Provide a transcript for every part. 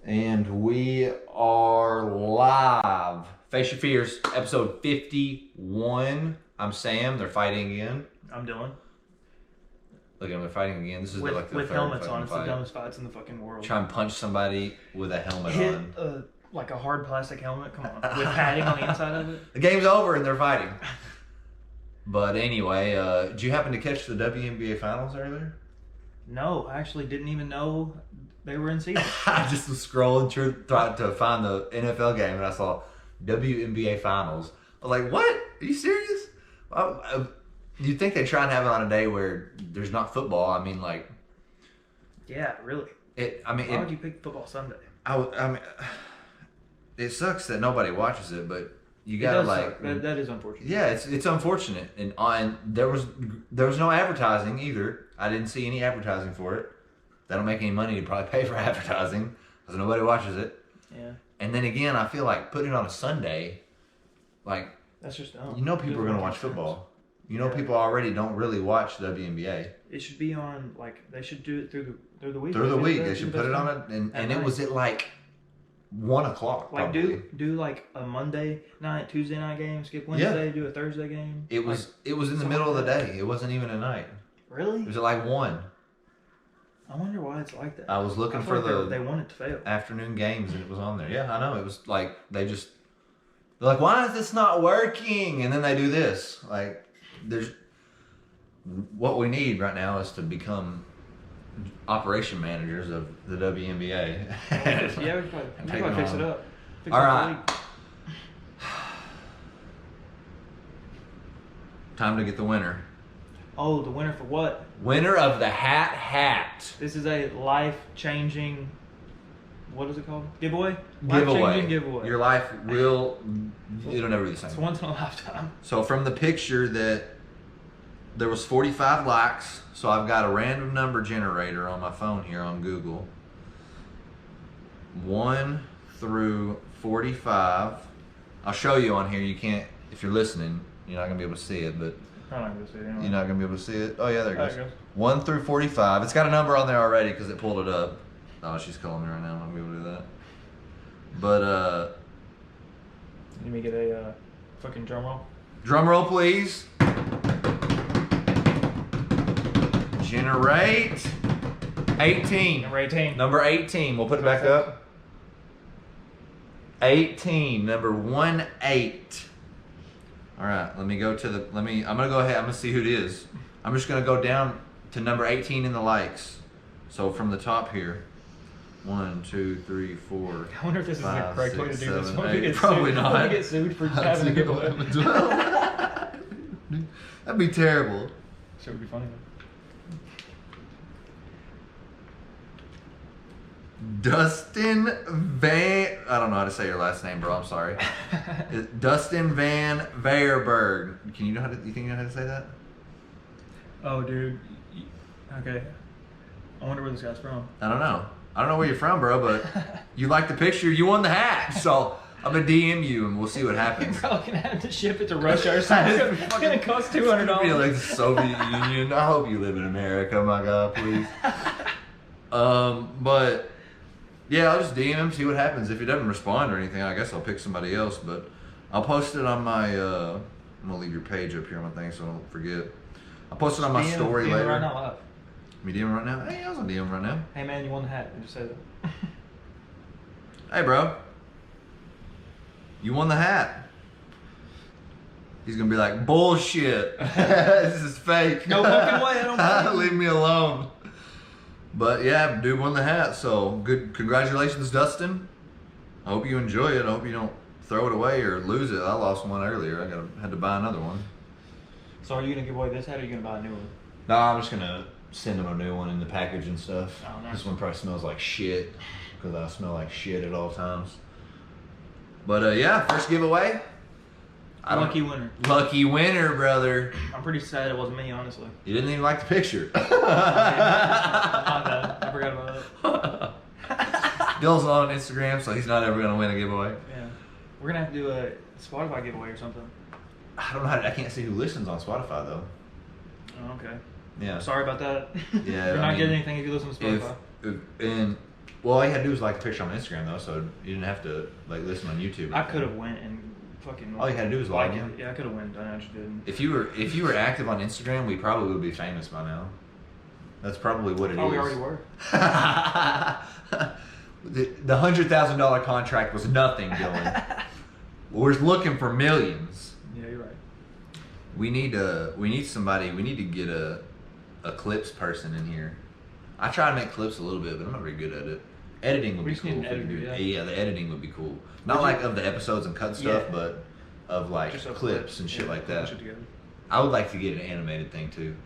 And we are live. Face Your Fears, episode 51. I'm Sam. They're fighting again. I'm Dylan. Look at them, they're fighting again. This is with like the with third helmets on. It's fight. the dumbest fights in the fucking world. Try and punch somebody with a helmet Hit on. like a hard plastic helmet. Come on, with padding on the inside of it. The game's over and they're fighting. But anyway, did you happen to catch the WNBA finals earlier? No, I actually didn't even know they were in season. I just was scrolling through trying to find the NFL game and I saw WNBA finals. I was like, what? Are you serious? You'd think they try and have it on a day where there's not football. I mean, like... Yeah, really. Why would you pick football Sunday? It sucks that nobody watches it, but you gotta like... That is unfortunate. Yeah, it's unfortunate. And there was no advertising either. I didn't see any advertising for it. They don't make any money to probably pay for advertising because nobody watches it. Yeah. And then again, I feel like putting it on a Sunday, like... That's just dumb. You know people are going to watch football. You know people already don't really watch WNBA. It should be on, like, they should do it through the week. Through the week. They should put it on it. And it was at like 1 o'clock. Like probably. do like a Monday night, Tuesday night game, skip Wednesday, do a Thursday game. It was in the middle of the day. It wasn't even at night. Really? It was at like 1. I wonder why it's like that. I was looking for they want it to fail. Afternoon games and it was on there. Yeah, I know. It was like they're like, why is this not working? And then they do this. Like, there's what we need right now is to become operation managers of the WNBA. Yeah, we probably fix it up. All right. Time to get the winner. Oh, the winner for what? Winner of the hat. This is a life-changing, what is it called? Giveaway? Giveaway. Life-changing giveaway. Your life it'll never be the same. It's once in a lifetime. So from the picture there was 45 likes, so I've got a random number generator on my phone here on Google. 1 through 45. I'll show you on here. You can't, if you're listening, you're not going to be able to see it, but I'm not going to see it anyway. You're not going to be able to see it? Oh, yeah, there it goes. There it goes. 1 through 45. It's got a number on there already because it pulled it up. Oh, she's calling me right now. I'm not going to be able to do that. But, Let me get a fucking drum roll. Drum roll, please. Generate 18. Number 18. Number 18. We'll put it back up. 18. Number 18. All right. Let me go to the. I'm gonna go ahead. I'm gonna see who it is. I'm just gonna go down to number 18 in the likes. So from the top here. 1, 2, 3, 4. I wonder if this is the correct way to do this. 7, 8. Probably not. What if we get sued for having a giveaway? That'd be terrible. Sure would be funny. Dustin Van... I don't know how to say your last name, bro. I'm sorry. Dustin Van Vaerberg. You think you know how to say that? Oh, dude. Okay. I wonder where this guy's from. I don't know. I don't know where you're from, bro, but you like the picture. You won the hat. So I'm going to DM you and we'll see what happens. You're probably going to have to ship it to Russia or something. It's going to cost $200. It's like the Soviet Union. I hope you live in America, my God, please. But... yeah, I'll just DM him, see what happens. If he doesn't respond or anything, I guess I'll pick somebody else. But I'll post it on my... I'm going to leave your page up here on my thing so I don't forget. I'll post it on my story later. Right now, live. Me DM right now? Hey, I was on DM right now. Hey, man, you won the hat. I just say that. Hey, bro. You won the hat. He's going to be like, bullshit. This is fake. No fucking way. I don't believe you. Leave me alone. But yeah, dude won the hat, so good. Congratulations, Dustin. I hope you enjoy it. I hope you don't throw it away or lose it. I lost one earlier. I had to buy another one. So are you gonna give away this hat or are you gonna buy a new one? No, I'm just gonna send him a new one in the package and stuff. Oh, nice. This one probably smells like shit because I smell like shit at all times. But yeah, first giveaway. Lucky winner. Lucky winner, brother. I'm pretty sad it wasn't me, honestly. You didn't even like the picture. My bad. I forgot about that. Dylan's not on Instagram, so he's not ever going to win a giveaway. Yeah. We're going to have to do a Spotify giveaway or something. I don't know I can't see who listens on Spotify, though. Oh, okay. Yeah. Sorry about that. Yeah. You're not getting anything if you listen to Spotify. And Well, all you had to do was like a picture on Instagram though, so you didn't have to like listen on YouTube. I could have went and fucking. All you had to do was log in. Yeah, I could have went, and I just didn't. If you were active on Instagram, we probably would be famous by now. That's probably what it is. Oh, we already were. The $100,000 contract was nothing, Dylan. We're looking for millions. Yeah, you're right. We need somebody. We need to get a clips person in here. I try to make clips a little bit, but I'm not very good at it. Editing would We be just need cool. an editor, yeah. Yeah, the editing would be cool. Not like of the episodes and cut stuff, but of like Just clips and shit like put that. shit together. I would like to get an animated thing too,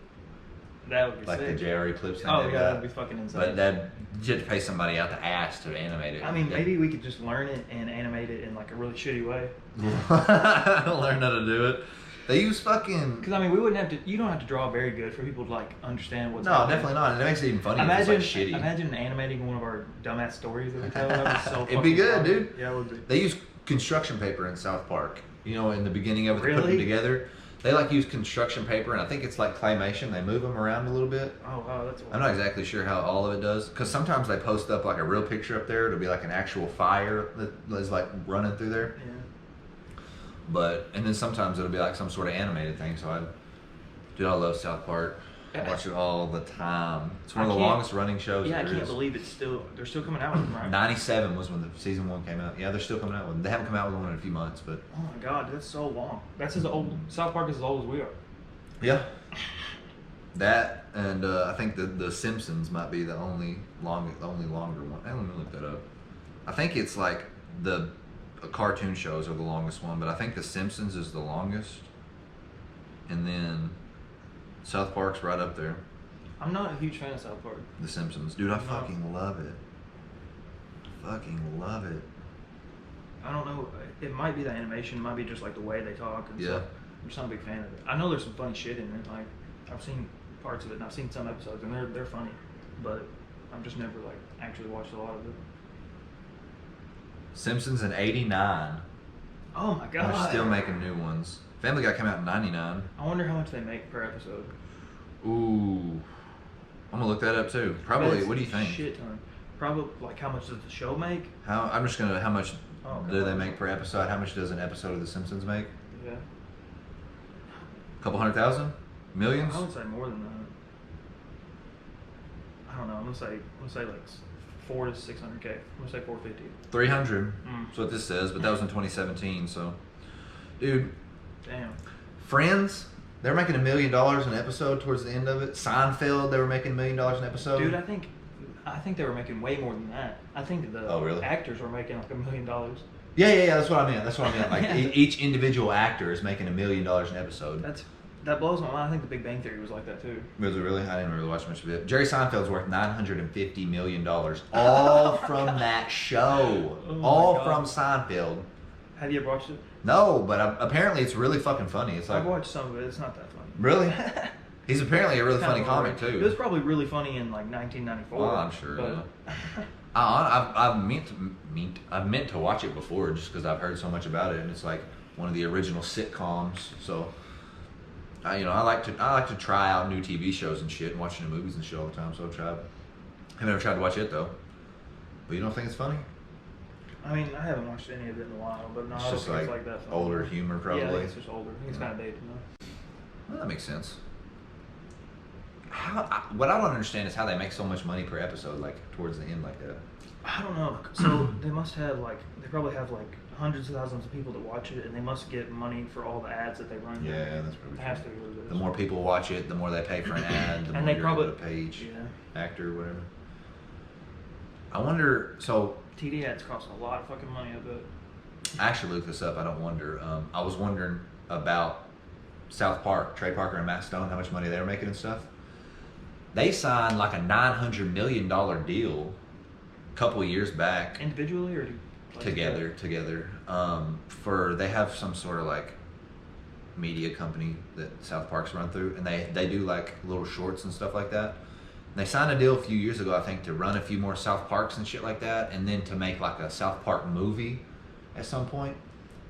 That would be like sick. the JRE clips thing. Oh they've yeah, got. that'd be fucking insane. But that you have to pay somebody out the ass to animate it. I mean, maybe we could just learn it and animate it in like a really shitty way. learn how to do it. They use fucking. Because I mean, we wouldn't have to. You don't have to draw very good for people to like understand what's. No, happening. definitely not. And it makes it even funnier. Imagine, if it's like shitty. imagine animating one of our dumbass stories that we tell. That'd be so. It'd be fucking good, funny. dude. Yeah, it would be. They use construction paper in South Park. You know, in the beginning of it, they put them Really? together. They like use construction paper, and I think it's like claymation. They move them around a little bit. Oh wow, that's. I'm not exactly sure how all of it does, because sometimes they post up like a real picture up there. It'll be like an actual fire that is like running through there. Yeah. And then sometimes it'll be like some sort of animated thing. So I love South Park. I watch it all the time. It's one of the longest running shows. Yeah, I there can't is. believe it's still. They're still coming out with them, right? 97 was when the season 1 came out. Yeah, they're still coming out with them. They haven't come out with one in a few months, but Oh my god, that's so long. That's as old. South Park is as old as we are. yeah. That and I think the Simpsons might be the only longer one. Let me look that up. I think it's like the cartoon shows are the longest one, but I think the Simpsons is the longest, and then South Park's right up there. I'm not a huge fan of South Park. The Simpsons, dude, I No. fucking love it. Fucking love it. I don't know. It might be the animation. It might be just like the way they talk and Yeah. stuff. I'm just not a big fan of it. I know there's some funny shit in it. Like I've seen parts of it and I've seen some episodes and they're funny, but I've just never like actually watched a lot of it. Simpsons in '89. Oh my god! They're still making new ones. Family Guy came out in '99. I wonder how much they make per episode. Ooh, I'm gonna look that up too. Probably. That's What do you think? Shit ton. Probably like how much does the show make? How much Oh, do they God. make per episode? How much does an episode of The Simpsons make? Yeah. A couple 100,000? Millions? I would say more than that. I don't know. I'm gonna say like 400 to 600K. I'm gonna say 450. 300. Mm. That's what this says, but that was in 2017. So, dude, Damn. Friends, they're making $1 million an episode towards the end of it. Seinfeld, they were making $1 million an episode. Dude, I think they were making way more than that. I think the Oh, really? actors were making like $1 million. Yeah. That's what I meant. Like Yeah. each individual actor is making $1 million an episode. That blows my mind. I think The Big Bang Theory was like that too. Was it really? I didn't really watch much of it. Jerry Seinfeld's worth $950 million, all from that show, Oh my all God. from Seinfeld. Have you ever watched it? No, but apparently it's really fucking funny. It's like I've watched some of it. It's not that funny. really. He's apparently a really Kinda funny comic overrated. too. It was probably really funny in like 1994. Oh, I'm sure, But I've meant to watch it before just because I've heard so much about it, and it's like one of the original sitcoms. So, I like to try out new TV shows and shit, and watching the movies and shit all the time. So I've tried. I've never tried to watch it though. But you don't think it's funny? I mean, I haven't watched any of it in a while, but no, It's I don't just think like, it's like that funny. older humor, probably. Yeah, I think it's just older. I think it's kind of dated now. Well, that makes sense. What I don't understand is how they make so much money per episode, like towards the end, like that. I don't know. So they must have they probably have like hundreds of thousands of people that watch it, and they must get money for all the ads that they run. Yeah, that's probably It has to true. be what it is. The more people watch it, the more they pay for an ad, the And more they you're probably- able to pay each Yeah. actor or whatever. I wonder, so TD ads cost a lot of fucking money, I bet. I actually looked this up, I don't wonder. I was wondering about South Park, Trey Parker and Matt Stone, how much money they were making and stuff. They signed like a $900 million deal a couple years back. Individually or Together. For they have some sort of like media company that South Park's run through, and they do like little shorts and stuff like that. And they signed a deal a few years ago, I think, to run a few more South Parks and shit like that, and then to make like a South Park movie at some point,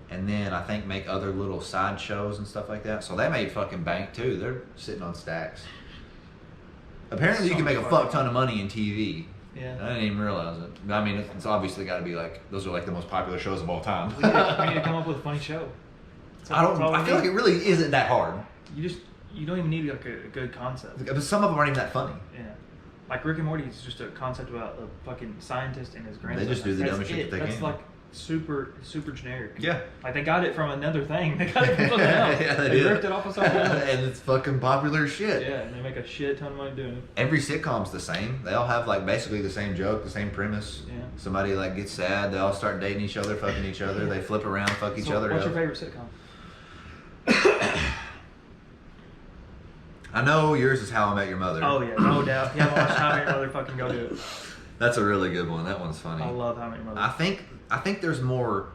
and then I think make other little side shows and stuff like that. So they made fucking bank too. They're sitting on stacks. Apparently, you can make a fuck ton of money in TV. Yeah. I didn't even realize it. I mean, it's obviously got to be like those are like the most popular shows of all time. We need to come up with a funny show. I feel like it really isn't that hard. You don't even need like a good concept. But some of them aren't even that funny. Yeah. Like Rick and Morty is just a concept about a fucking scientist and his grandson. They just do the dumbest shit that they That's can. like super generic. Yeah. Like they got it from another thing. They got it from something else. Yeah, they did. ripped it off of something else. And it's fucking popular shit. Yeah, and they make a shit ton of money doing it. Every sitcom's the same. They all have like basically the same joke, the same premise. Yeah. Somebody like gets sad, they all start dating each other, fucking each other. They flip around, fuck each other What's up. your favorite sitcom? I know yours is How I Met Your Mother. Oh yeah, no doubt. If you haven't watched How I Met Your Mother, fucking go do it. That's a really good one. That one's funny. I love How I Met Your Mother. I think there's more.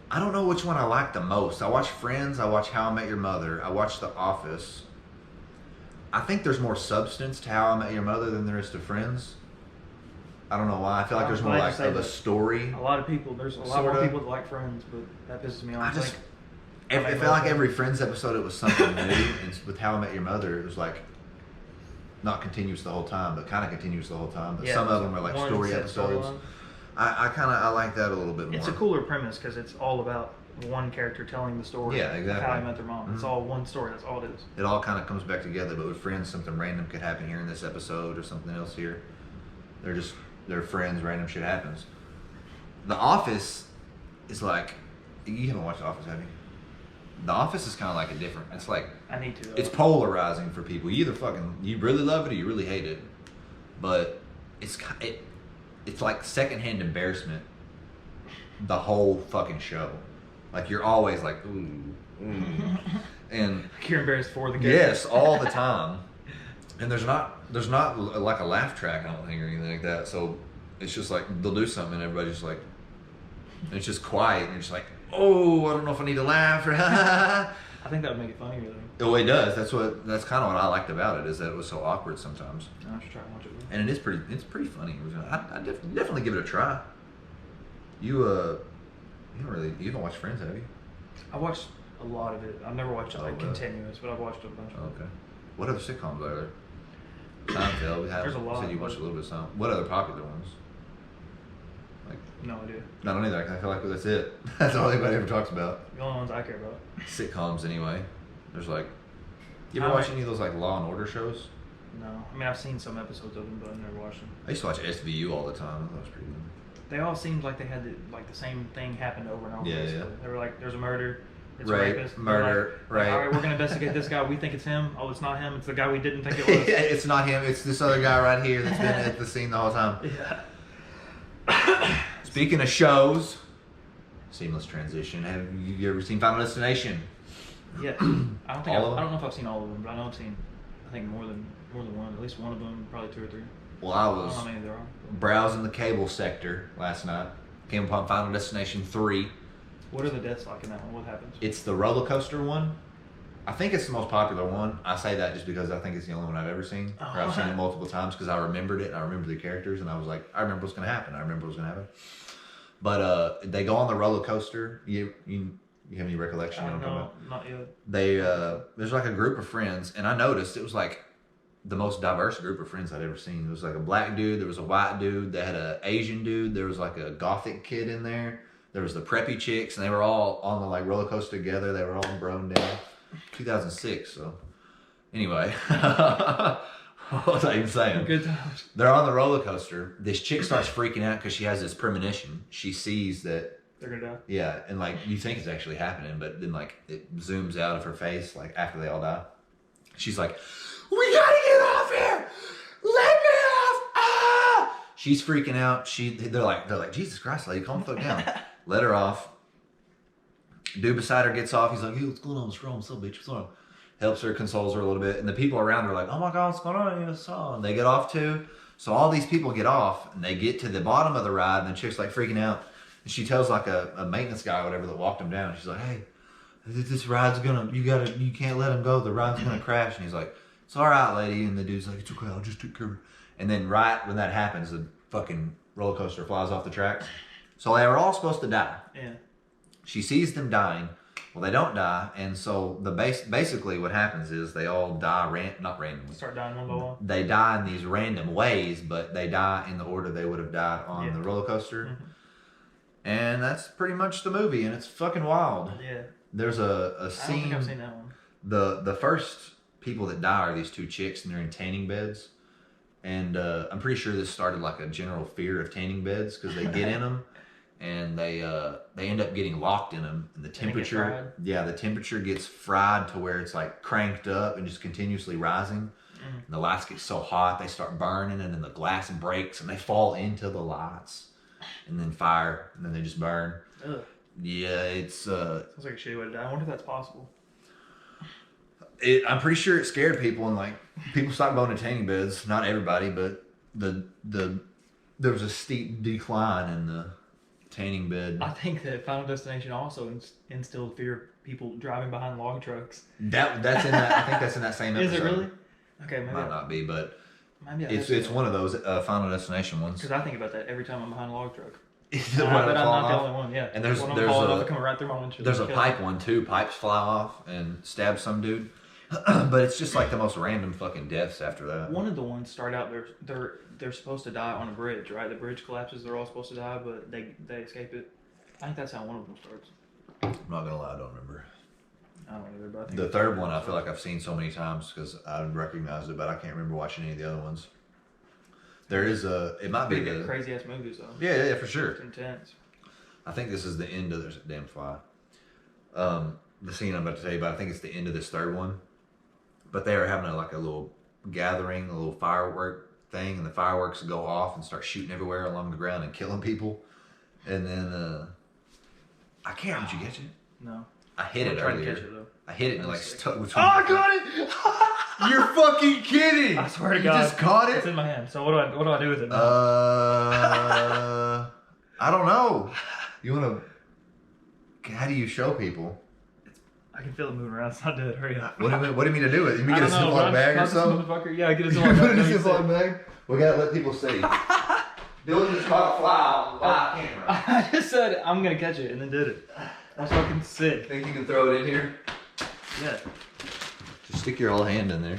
I don't know which one I like the most. I watch Friends. I watch How I Met Your Mother. I watch The Office. I think there's more substance to How I Met Your Mother than there is to Friends. I don't know why. I feel like there's more like of a story. A lot of people. There's a lot more people that like Friends, but that pisses me off. I felt like every Friends episode it was something new. And with How I Met Your Mother, it was like not continuous the whole time, but kind of continuous the whole time. But some of them are like story episodes. I like that a little bit more. It's a cooler premise because it's all about one character telling the story. Yeah, exactly. Of how I met their mom. Mm-hmm. It's all one story. That's all it is. It all kind of comes back together. But with Friends, something random could happen here in this episode or something else here. They're friends. Random shit happens. The Office is like, you haven't watched The Office, have you? The Office is kind of like a different. It's like I need to. It's polarizing for people. You either you really love it or you really hate it. But it's like secondhand embarrassment. The whole fucking show, like you're always like ooh, and you're embarrassed for the character. Yes, all the time. And there's not like a laugh track, I don't think, or anything like that. So it's just like they'll do something and everybody's just like, and it's just quiet and you're just like, oh, I don't know if I need to laugh or I think that would make it funnier though. Oh, it does. That's kind of what I liked about it, is that it was so awkward sometimes. I should try to watch it. And it's pretty funny. I definitely give it a try. You haven't watched Friends, have you? I watched a lot of it. I've never watched it continuous, but I've watched a bunch. Okay. What other sitcoms are there? Seinfeld. There's a lot. You said you watched a little bit of Seinfeld. What other popular ones? Like, no idea. I don't either. I feel like that's it. That's all anybody ever talks about. The only ones I care about. Sitcoms, anyway. There's like, you ever watch any of those like Law and Order shows? No. I mean, I've seen some episodes of them, but I've never watched them. I used to watch SVU all the time. That was pretty good. They all seemed like they had the same thing happened over and over. Yeah, basically. yeah. They were like, there's a murder. It's right, a rapist. murder, right. All right, we're going to investigate this guy. We think it's him. Oh, it's not him. It's the guy we didn't think it was. Yeah, it's not him. It's this other guy right here that's been at the scene the whole time. Yeah. Speaking of shows, seamless transition. Have you ever seen Final Destination? Yeah. I don't know if I've seen all of them, but I know I've seen, I think more than one. At least one of them, probably 2 or 3. Well, I I don't was know how many there are. browsing the cable sector last night. Came upon Final Destination 3. What are the deaths like in that one? What happens? It's the roller coaster one. I think it's the most popular one. I say that just because I think it's the only one I've ever seen. Or I've seen it multiple times because I remembered it. And I remember the characters, and I was like, I remember what's going to happen. But they go on the roller coaster. You have any recollection? I don't know know. Not yet. There's like a group of friends, and I noticed it was like the most diverse group of friends I'd ever seen. There was like a black dude, there was a white dude, they had an Asian dude, there was like a gothic kid in there, there was the preppy chicks, and they were all on the like roller coaster together. They were all broken down. 2006. So anyway, what was I even saying? Good times. They're on the roller coaster. This chick starts freaking out because she has this premonition. She sees that they're gonna die. Yeah, and like you think it's actually happening, but then like it zooms out of her face like after they all die. She's like, "We gotta get off here! Let me off!" Ah! She's freaking out. They're like, "Jesus Christ, lady, calm the fuck down." Let her off. Dude beside her gets off. He's like, "Hey, what's going on? What's wrong? What's up, bitch? What's wrong?" Helps her, consoles her a little bit, and the people around her are like, "Oh my God, what's going on?" And they get off too. So all these people get off, and they get to the bottom of the ride, and the chick's like freaking out. And she tells like a maintenance guy or whatever that walked him down. She's like, "Hey, this ride's you can't let him go. The ride's gonna crash." And he's like, "It's all right, lady." And the dude's like, "It's okay. I'll just take care of it." And then right when that happens, the fucking roller coaster flies off the tracks. So they were all supposed to die. Yeah. She sees them dying. Well, they don't die, and so basically what happens is they all die not randomly. Start dying one by one. They die in these random ways, but they die in the order they would have died on the roller coaster. Mm-hmm. And that's pretty much the movie, and it's fucking wild. Yeah. There's a scene. I don't think I've seen that one. The first people that die are these two chicks, and they're in tanning beds. And I'm pretty sure this started like a general fear of tanning beds because they get in them. And they end up getting locked in them, and the temperature, the temperature gets fried to where it's like cranked up and just continuously rising. And the lights get so hot they start burning, and then the glass breaks, and they fall into the lights, and then fire, and then they just burn. Ugh. Yeah, it's sounds like a shitty way to die. I wonder if that's possible. I'm pretty sure it scared people, and like people stopped going to tanning beds. Not everybody, but there was a steep decline in the tanning bed. I think that Final Destination also instilled fear of people driving behind log trucks. That's in that. I think that's in that same episode. Is it really? Okay, maybe might not be, but maybe it's one of those Final Destination ones. Because I think about that every time I'm behind a log truck. But I'm not the only one. Yeah. And there's coming right through my windshield. There's a pipe one too. Pipes fly off and stab some dude. But it's just like the most random fucking deaths after that. One of the ones start out they're supposed to die on a bridge, right? The bridge collapses, they're all supposed to die, but they escape it. I think that's how one of them starts. I'm not gonna lie, I don't remember. I don't either, but I think the third one I feel like I've seen so many times because I recognize it, but I can't remember watching any of the other ones. There is it might be the crazy ass movies though. Yeah, for sure. It's intense. I think this is the end of there's a damn fly. The scene I'm about to tell you about, I think it's the end of this third one. But they are having a little gathering, a little firework thing, and the fireworks go off and start shooting everywhere along the ground and killing people. And then I can't. Did you catch it? No. I hit it earlier. earlier. To catch it, though. I hit it and like stuck between. Oh, I got it! You're fucking kidding! I swear to you God, just caught it. It's in my hand. So what do I do with it? Now? I don't know. You wanna? How do you show people? I can feel it moving around. It's not dead. Hurry up. What do you mean to do it? You mean get a Ziploc bag or something? Yeah, get a You Ziploc bag. put it in a Ziploc bag? We gotta let people see. Dylan just caught a fly on the live camera. I just said I'm gonna catch it and then did it. That's fucking sick. Think you can throw it in here? Yeah. Just stick your whole hand in there.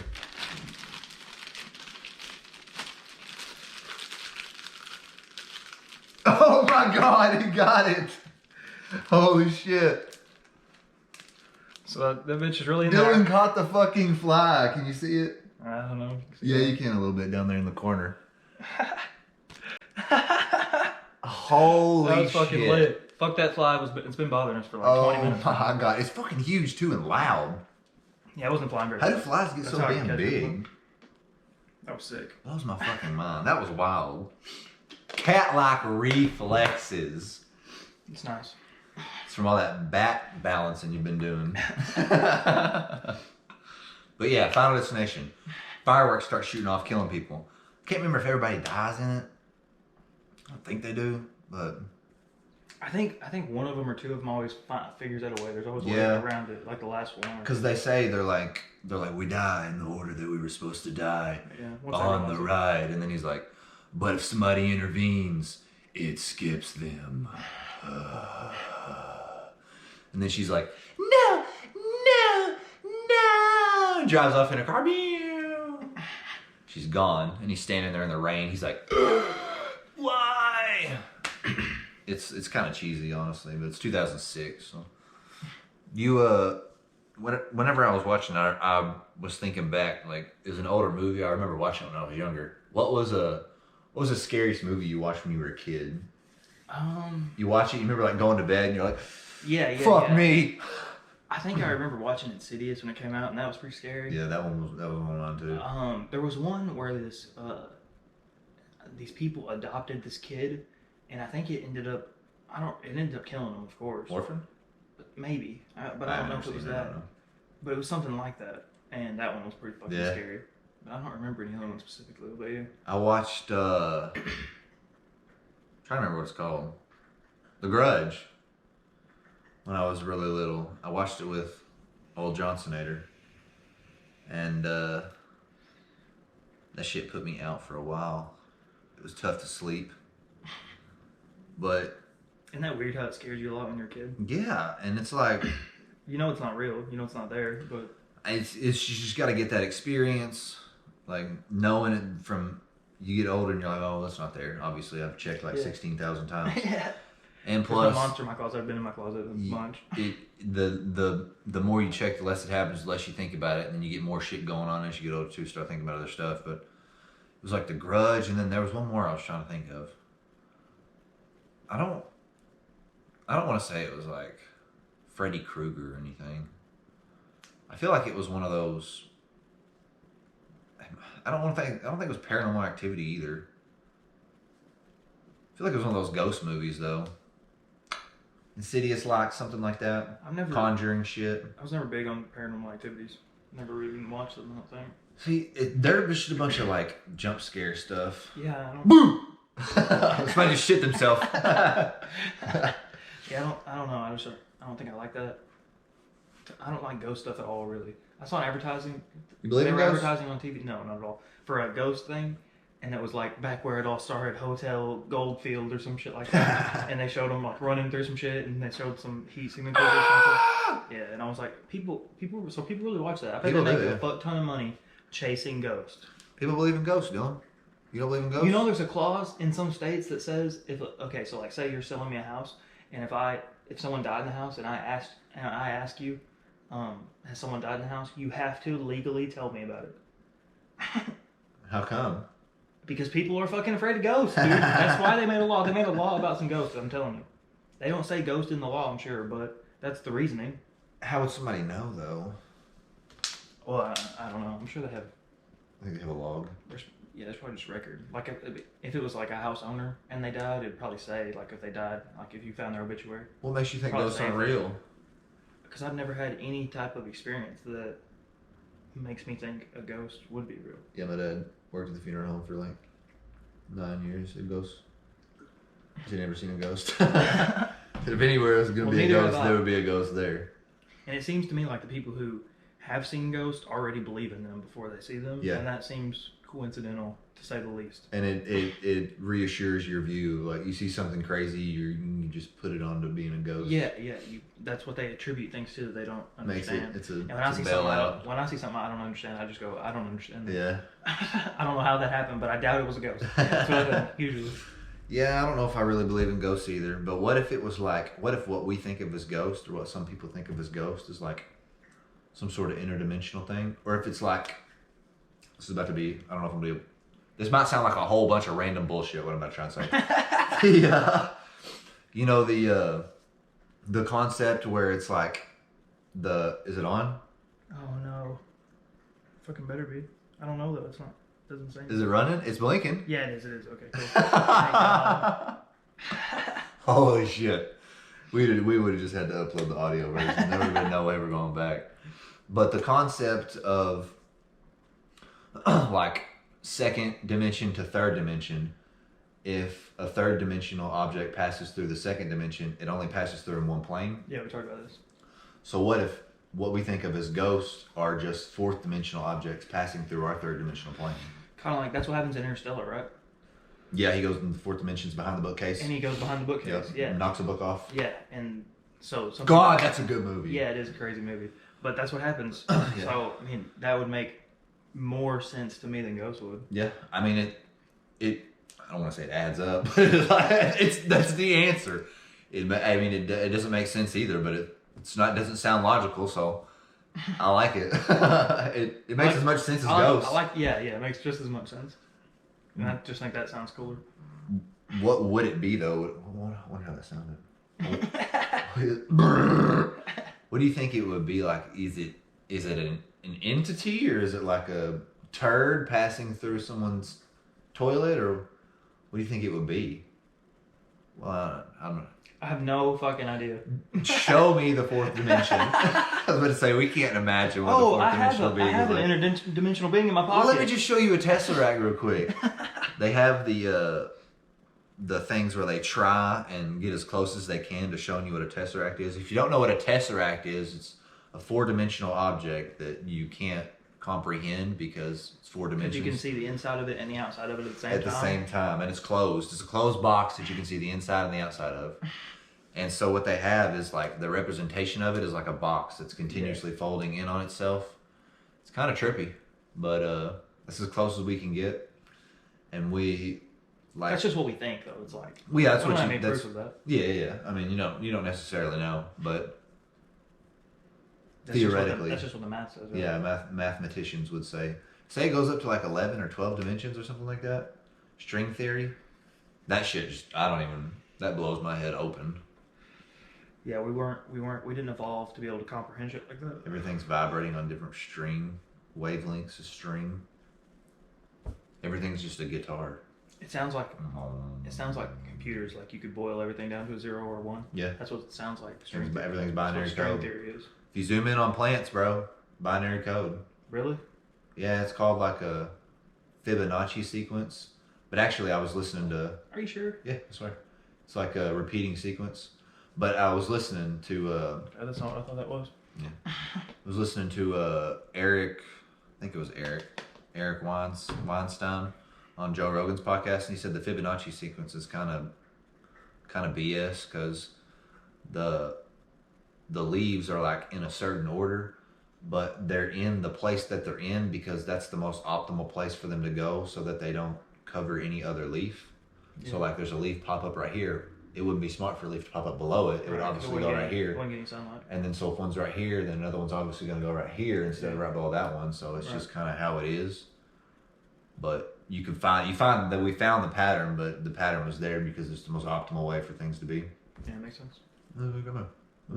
Oh my God, he got it! Holy shit. So that bitch is really in Dylan there. caught the fucking fly. Can you see it? I don't know. Yeah, you can a little bit down there in the corner. Holy That was shit. fucking lit. Fuck that fly. It's been bothering us for like 20 minutes. Oh my God. It's fucking huge too and loud. Yeah, it wasn't flying very How do fast. flies get That's so how I damn catch big? it. That was sick. Blows my fucking mind. That was wild. Cat-like reflexes. It's nice. It's from all that bat balancing you've been doing. But yeah, Final Destination. Fireworks start shooting off, killing people. Can't remember if everybody dies in it. I don't think they do, but I think one of them or two of them always figures out a way. There's always a way around it, like the last one. because they say they're like we die in the order that we were supposed to die on the ride, and then he's like, but if somebody intervenes, it skips them. And then she's like, no, drives off in a car. She's gone, and he's standing there in the rain. He's like, why? It's kind of cheesy, honestly, but it's 2006. So you whenever I was watching, I was thinking back, like it was an older movie. I remember watching it when I was younger. What was the scariest movie you watched when you were a kid? You watch it, you remember like going to bed, and you're like, fuck me. I think I remember watching Insidious when it came out, and that was pretty scary. Yeah, that one was one of mine too. There was one where these people adopted this kid, and I think it ended up killing him, of course. Orphan? Maybe, but I don't know if it was that. But it was something like that, and that one was pretty fucking scary. But I don't remember any other one specifically. But yeah, I watched. Trying to remember what it's called. The Grudge. When I was really little, I watched it with old Johnsonator, and that shit put me out for a while. It was tough to sleep, but isn't that weird how it scares you a lot when you're a kid? yeah, and it's like You know it's not real. You know it's not there. But it's you just got to get that experience, like knowing it from. You get older and you're like, oh, that's not there. Obviously, I've checked like 16,000 times. yeah. And There's plus, no monster in my closet. I've been in my closet a bunch. The more you check, the less it happens, the less you think about it, and then you get more shit going on as you get older too. Start thinking about other stuff. But it was like the Grudge, and then there was one more I was trying to think of. I don't want to say it was like Freddy Krueger or anything. I feel like it was one of those. I don't think it was Paranormal Activity either. I feel like it was one of those ghost movies though. Insidious, like something like that. Conjuring shit. I was never big on Paranormal Activities. Never even watched them. I don't think. See, they're just a bunch of like jump scare stuff. Yeah. I don't... Boom. Somebody just shit themselves. Yeah, I don't know. I don't think I like that. I don't like ghost stuff at all, really. I saw an advertising. You believe in ghosts? Advertising on TV? No, not at all. For a ghost thing, and it was like back where it all started, Hotel Goldfield or some shit like that. And they showed them like running through some shit, and they showed some heat signatures or something. Yeah, and I was like, people really watch that. I bet they make a fuck ton of money chasing ghosts. People believe in ghosts, Dylan. You don't believe in ghosts? You know, there's a clause in some states that says so like say you're selling me a house, and if someone died in the house, and I ask you. Has someone died in the house? You have to legally tell me about it. How come? Because people are fucking afraid of ghosts, dude. That's why they made a law. They made a law about some ghosts, I'm telling you. They don't say ghost in the law, I'm sure, but that's the reasoning. How would somebody know, though? Well, I don't know. I'm sure they have... I think they have a log. There's probably just record. Like, if it was like a house owner and they died, it'd probably say, like, if they died, like, if you found their obituary. What makes you think ghosts aren't real? Because I've never had any type of experience that makes me think a ghost would be real. Yeah, my dad worked at the funeral home for like 9 years. A ghost. He'd never seen a ghost. If anywhere was going to be a ghost, there would be a ghost there. And it seems to me like the people who have seen ghosts already believe in them before they see them. Yeah. And that seems coincidental, to say the least. And it reassures your view. Like, you see something crazy, you just put it on to being a ghost. Yeah. That's what they attribute things to that they don't understand. And when I see something I don't understand, I just go, I don't understand that. Yeah. I don't know how that happened, but I doubt it was a ghost. That's what I think, usually. Yeah, I don't know if I really believe in ghosts either, but what if it was like, what if what we think of as ghost, or what some people think of as ghost, is like some sort of interdimensional thing? Or if it's like, this is about to be, I don't know if I'm going to be, this might sound like a whole bunch of random bullshit, what I'm about to try and say. You know, the concept where it's like, is it on? Oh no. Fucking better be. I don't know though, it's not. Doesn't say. Is it running? It's blinking. Yeah, it is. Okay, cool. Holy shit. We would have just had to upload the audio version. There would have been no way we're going back. But the concept of like second dimension to third dimension, if a third dimensional object passes through the second dimension, it only passes through in one plane. Yeah, we talked about this. So what if what we think of as ghosts are just fourth dimensional objects passing through our third dimensional plane? Kind of like, that's what happens in Interstellar, right? Yeah, he goes in the fourth dimensions behind the bookcase. And he goes behind the bookcase, yeah. Knocks a book off. Yeah, and so... God, that's a good movie. Yeah, it is a crazy movie. But that's what happens. Yeah. So, I mean, that would make more sense to me than Ghost would. Yeah, I mean, it I don't want to say it adds up, but that's the answer. It doesn't make sense either, but it doesn't sound logical, so... I like it. It makes as much sense as Ghost. It makes just as much sense. And I just think that sounds cooler. What would it be though? I wonder how that sounded. What do you think it would be like? Is it an entity, or is it like a turd passing through someone's toilet, or what do you think it would be? Well, I have no fucking idea. Show me the fourth dimension. I was about to say, we can't imagine what the fourth dimensional being is. I have an interdimensional being in my pocket. Well, let me just show you a Tesseract real quick. They have the things where they try and get as close as they can to showing you what a Tesseract is. If you don't know what a Tesseract is, it's a four-dimensional object that you can't comprehend because it's four dimensions. You can see the inside of it and the outside of it at the same time. At the same time, and it's closed. It's a closed box that you can see the inside and the outside of. And so what they have is like the representation of it is like a box that's continuously folding in on itself. It's kind of trippy, but this is as close as we can get. And we like That's just what we think, though. It's like that's I what don't you have any that's proof of that. yeah. I mean, you don't necessarily know, but That's theoretically, that's just what the math says. Right? yeah, mathematicians would say it goes up to like 11 or 12 dimensions or something like that. String theory, that shit just that blows my head open. Yeah, we didn't evolve to be able to comprehend shit like that. Everything's vibrating on different string wavelengths of string. Everything's just a guitar. It sounds like computers. Like you could boil everything down to a 0 or 1. Yeah, that's what it sounds like. Everything's binary That's what code. string theory is. If you zoom in on plants, bro, binary code. Really? Yeah, it's called like a Fibonacci sequence. But actually, I was listening to. Are you sure? Yeah, I swear. It's like a repeating sequence. But I was listening to. That's not what I thought that was. Yeah, I was listening to Eric. I think it was Eric Weinstein on Joe Rogan's podcast, and he said the Fibonacci sequence is kind of BS because the leaves are like in a certain order, but they're in the place that they're in because that's the most optimal place for them to go, so that they don't cover any other leaf. Yeah. So like, there's a leaf pop up right here. It wouldn't be smart for a leaf to pop up below it. It would obviously go right here. Wouldn't get any sunlight. And then so if one's right here, then another one's obviously going to go right here instead of right below that one. So it's just kind of how it is. But you find that we found the pattern, but the pattern was there because it's the most optimal way for things to be. Yeah, it makes sense. Come on.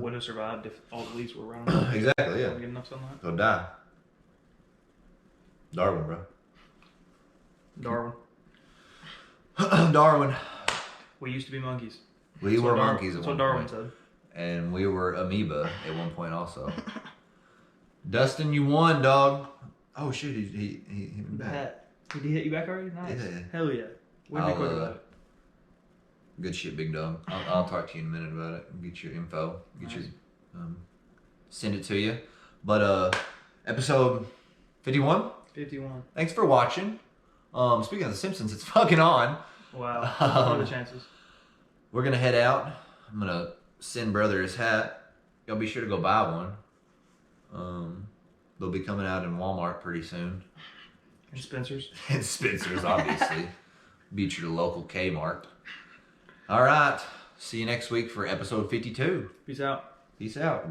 Would have survived if all the leaves were around. Exactly, yeah. Wouldn't get enough sunlight. Go die. Darwin, bro. Darwin. We used to be monkeys. We were monkeys at That's one what Darwin point. said. And we were amoeba at one point also. Dustin, you won, dog. Oh shit, he hit me back. Did he hit you back already? Nice. Yeah. Hell yeah. We'd be quick about it. Good shit, big dog. I'll talk to you in a minute about it. Get your info. Send it to you. But episode 51. 51. Thanks for watching. Speaking of The Simpsons, it's fucking on. Wow. What are the chances? We're gonna head out. I'm gonna send brother his hat. Y'all be sure to go buy one. They'll be coming out in Walmart pretty soon. And Spencer's. And Spencer's, obviously. Beat your local Kmart. All right. See you next week for episode 52. Peace out. Peace out.